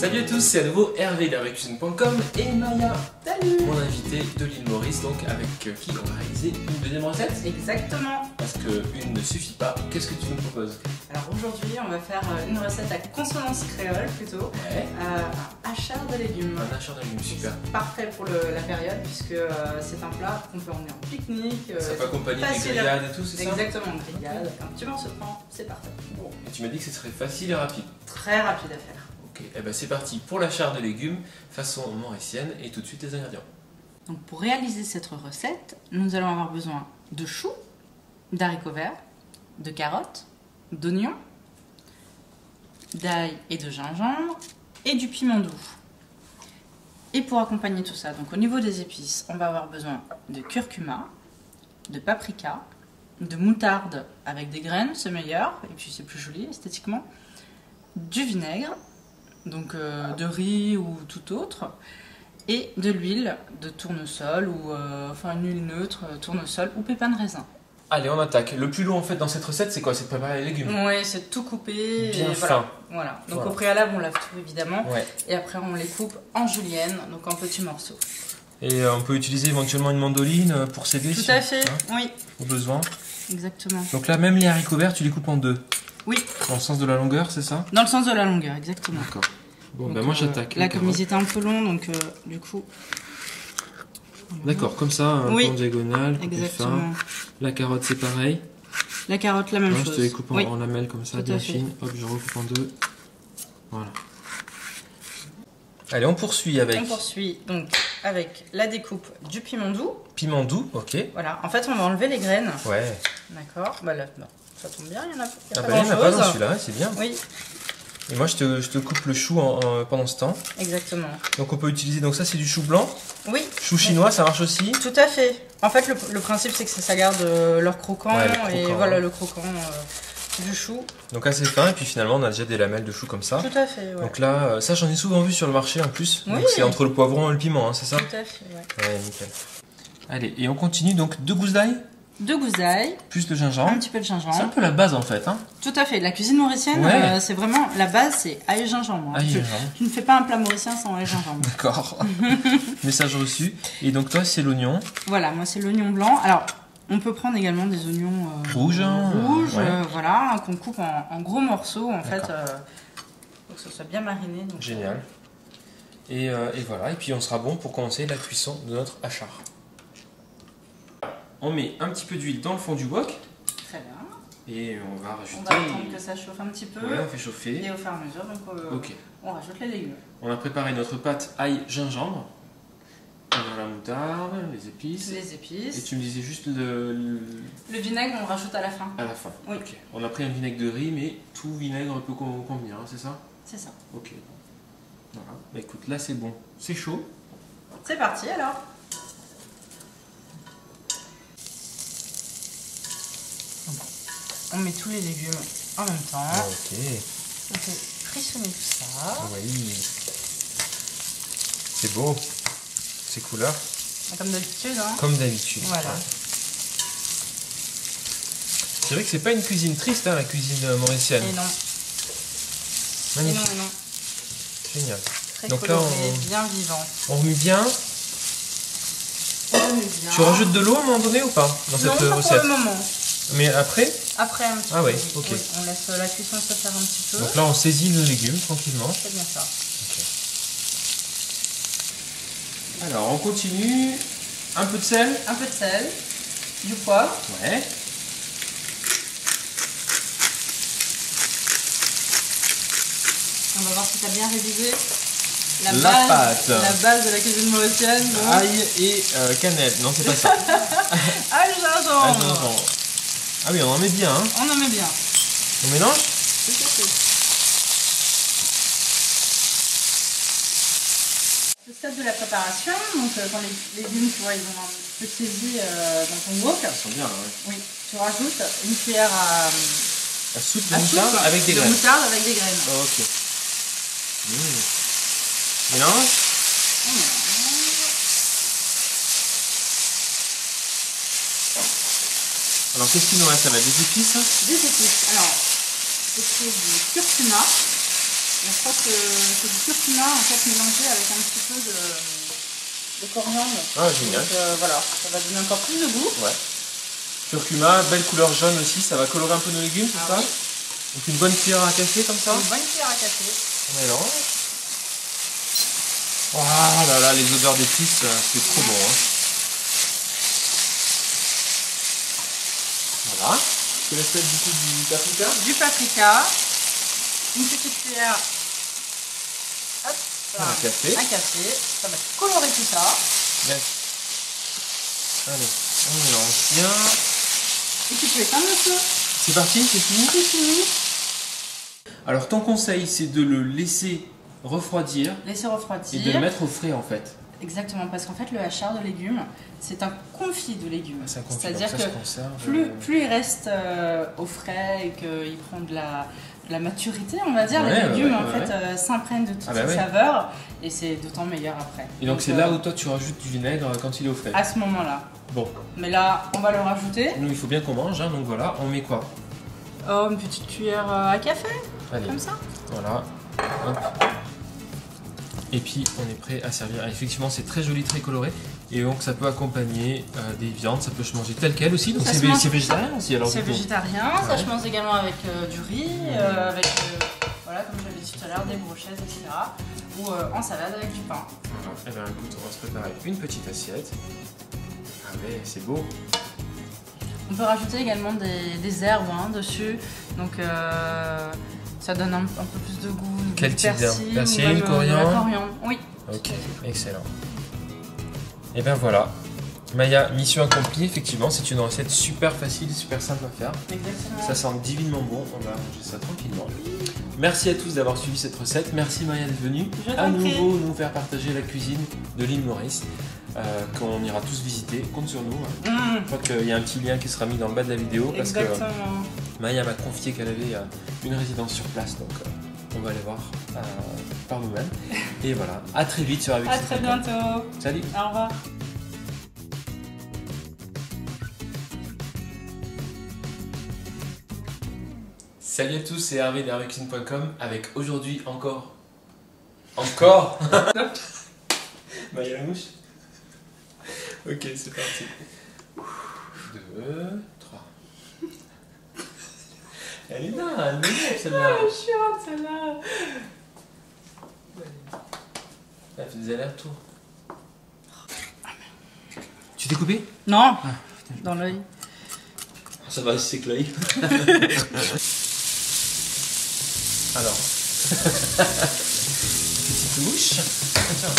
Salut à tous, c'est à nouveau Hervé d'hervécuisine.com et Maya, salut, mon invité de l'île Maurice, donc avec qui on va réaliser une deuxième recette. Exactement. Parce qu'une ne suffit pas. Qu'est-ce que tu nous proposes? Alors aujourd'hui, on va faire une recette à consonance créole plutôt. Ouais. Un hachard de légumes. Un hachard de légumes, super. Parfait pour la période puisque c'est un plat qu'on peut emmener en pique-nique. Ça peut accompagner des grillades et tout, c'est ça? Exactement, grillade, avec un petit morceau de pain, c'est parfait. Bon, et tu m'as dit que ce serait facile et rapide. Très rapide à faire. Ok, et ben c'est parti pour l'hachard de légumes façon mauricienne et tout de suite les ingrédients. Donc pour réaliser cette recette, nous allons avoir besoin de choux, d'haricots verts, de carottes, d'oignons, d'ail et de gingembre et du piment doux. Et pour accompagner tout ça, donc au niveau des épices, on va avoir besoin de curcuma, de paprika, de moutarde avec des graines, c'est meilleur, et puis c'est plus joli esthétiquement, du vinaigre, donc de riz ou tout autre, et de l'huile de tournesol ou enfin une huile neutre, tournesol ou pépins de raisin. Allez, on attaque. Le plus long en fait dans cette recette, c'est quoi? C'est de préparer les légumes. Oui, c'est tout couper. Bien et fin. Voilà. Donc voilà. Au préalable, on lave tout évidemment. Ouais. Et après, on les coupe en julienne, donc en petits morceaux. Et on peut utiliser éventuellement une mandoline pour s'aider. Tout à fait, hein, oui. au besoin. Exactement. Donc là, même les haricots verts, tu les coupes en deux. Oui. Dans le sens de la longueur, c'est ça? Dans le sens de la longueur, exactement. D'accord. Bon, Donc, ben moi j'attaque. Là, comme ils étaient un peu longs, donc du coup. D'accord, comme ça, un peu en diagonale, coupé fin. La carotte, c'est pareil. La carotte, la même chose. Je te les coupe en lamelles comme ça, bien fines. Hop, je recoupe en deux. Voilà. Allez, on poursuit avec. On poursuit donc avec la découpe du piment doux. Piment doux, ok. Voilà, en fait, on va enlever les graines. Ouais. D'accord, bah là, non. Ça tombe bien, il y en a, il n'y en a pas dans celui-là, c'est bien. Oui. Et moi, je te coupe le chou pendant ce temps. Exactement. Donc, on peut utiliser. Donc, ça, c'est du chou blanc. Oui. Chou chinois, ça marche aussi. Tout à fait. En fait, le principe, c'est que ça garde leur croquant, et voilà le croquant du chou. Donc, assez fin. Et puis, finalement, on a déjà des lamelles de chou comme ça. Tout à fait. Ouais. Donc, là, ça, j'en ai souvent vu sur le marché en plus. Oui. Donc, c'est entre le poivron et le piment, hein, c'est ça? Tout à fait. Ouais. Ouais, nickel. Allez, et on continue. Donc, 2 gousses d'ail. 2 gousses d'ail. Plus de gingembre. Un petit peu de gingembre. C'est un peu la base en fait. Hein. Tout à fait. La cuisine mauricienne, c'est vraiment la base, c'est ail et gingembre. Ail et gingembre. Tu ne fais pas un plat mauricien sans ail et gingembre. D'accord. Message reçu. Et donc toi, c'est l'oignon. Voilà, moi c'est l'oignon blanc. Alors, on peut prendre également des oignons rouges, voilà, qu'on coupe en gros morceaux en fait, pour que ce soit bien mariné. Donc, génial. Et voilà. Et puis on sera bon pour commencer la cuisson de notre hachard. On met un petit peu d'huile dans le fond du wok. Très bien. Et on va rajouter. On va attendre que ça chauffe un petit peu. Ouais, on fait chauffer. Et au fur et à mesure, donc on rajoute les légumes. On a préparé notre pâte ail gingembre. On a la moutarde, les épices. Les épices. Et tu me disais juste le vinaigre, on rajoute à la fin. À la fin. Oui. Okay. On a pris un vinaigre de riz, mais tout vinaigre peut convenir, hein, c'est ça? C'est ça. Ok. Voilà. Bah écoute, là c'est bon. C'est chaud. C'est parti alors. On met tous les légumes en même temps. Ok. On fait frissonner tout ça. Oui. C'est beau. C'est couleur. Comme d'habitude. Hein. Comme d'habitude. Voilà. C'est vrai que c'est pas une cuisine triste, hein, la cuisine mauricienne. Et non. Magnifique. Et non. Génial. Très donc coloré, là, bien vivant. On remet bien. Tu rajoutes de l'eau à un moment donné ou pas dans cette recette? Non, pas pour le moment. Mais après? Après un petit peu. Ah ouais, ok. Oui, on laisse la cuisson se faire un petit peu. Donc là, on saisit le légume tranquillement. C'est bien ça. Ok. Alors, on continue. Un peu de sel. Un peu de sel. Du poivre. Ouais. On va voir si tu as bien révisé la pâte. La base de la cuisine mauricienne. Ail et cannelle. Non, c'est pas ça. Ail, gingembre. Ah oui, on en met bien. Hein. On en met bien. On mélange? Le stade de la préparation, donc quand les légumes, tu vois, ils ont un peu saisi dans ton wok. Ils sont bien là, oui. Tu rajoutes une cuillère à soupe de moutarde avec des graines. Moutarde avec des graines. Oh, ok. Mélange. Alors qu'est-ce qu'il nous reste? Ça va des épices? Des épices. Alors, c'est du curcuma. je crois que c'est du curcuma en fait mélangé avec un petit peu de coriandre. Ah, génial. Donc voilà, ça va donner encore plus de goût. Ouais. Curcuma, belle couleur jaune aussi, ça va colorer un peu nos légumes, c'est ça? Oui. Donc une bonne cuillère à café comme ça. Une bonne cuillère à café. On mélange. Oh là là, les odeurs d'épices, c'est trop bon. Hein. Voilà. Je te laisse mettre du coup du paprika. Du paprika. Une petite cuillère. Hop, voilà. Un café. Un café. Ça va colorer tout ça. Bien. Allez, on mélange bien. Et tu peux éteindre le feu. C'est parti, c'est fini? C'est fini. Alors ton conseil, c'est de le laisser refroidir Laisser refroidir. et de le mettre au frais en fait. Exactement, parce qu'en fait le hachard de légumes, c'est un confit de légumes. Ah, c'est un confit, C'est-à-dire donc ça que se conserve, plus il reste au frais et qu'il prend de la maturité, on va dire, Ouais, les légumes ouais, s'imprègnent de toutes Ah bah ces ouais. saveurs et c'est d'autant meilleur après. Et donc c'est là où toi tu rajoutes du vinaigre quand il est au frais. À ce moment-là. Bon, Mais là, on va le rajouter. nous il faut bien qu'on mange, hein, donc voilà, on met quoi? Oh, une petite cuillère à café, Allez, comme ça. voilà. Hop. Et puis on est prêt à servir. Ah, effectivement c'est très joli, très coloré. Et donc ça peut accompagner des viandes, ça peut se manger tel quel aussi. Donc Ça c'est se mange- c'est végétarien aussi alors. C'est du coup. végétarien, ça Ouais. je mange également avec du riz, avec, voilà, comme j'avais dit tout à l'heure, des brochettes, etc. Ou en salade avec du pain. Voilà. Et bien écoute, on va se préparer une petite assiette. Ah ouais, c'est beau. On peut rajouter également des herbes dessus, donc ça donne un peu plus de goût. Quel du type d'herbe? persil, Persil, ou même, de la coriandre coriandre, oui. Ok, excellent. Et ben voilà. Maya, mission accomplie, effectivement, c'est une recette super facile, super simple à faire. Exactement. Ça sent divinement bon, on va manger ça tranquillement. Merci à tous d'avoir suivi cette recette. Merci Maya d'être venue Je t'en à prie. nouveau nous faire partager la cuisine de l'île Maurice, qu'on ira tous visiter. Compte sur nous. Hein. Je crois qu'il y a un petit lien qui sera mis dans le bas de la vidéo parce que Exactement. Maya m'a confié qu'elle avait une résidence sur place, donc on va aller voir par nous-mêmes. Et voilà, à très vite sur Avec À C'est très Fait. bientôt. Salut. Au revoir. Salut à tous, c'est Hervé d'hervécuisine.com avec aujourd'hui encore Maya la mouche. Ok, c'est parti. 2, 3. Elle est là, elle est mignonne celle-là. Ah, chiante celle-là. Elle fait des allers-retours. Tu t'es coupé? Non, dans l'œil. Ça va, c'est que l'œil. Alors, petite mouche. Tiens, tiens.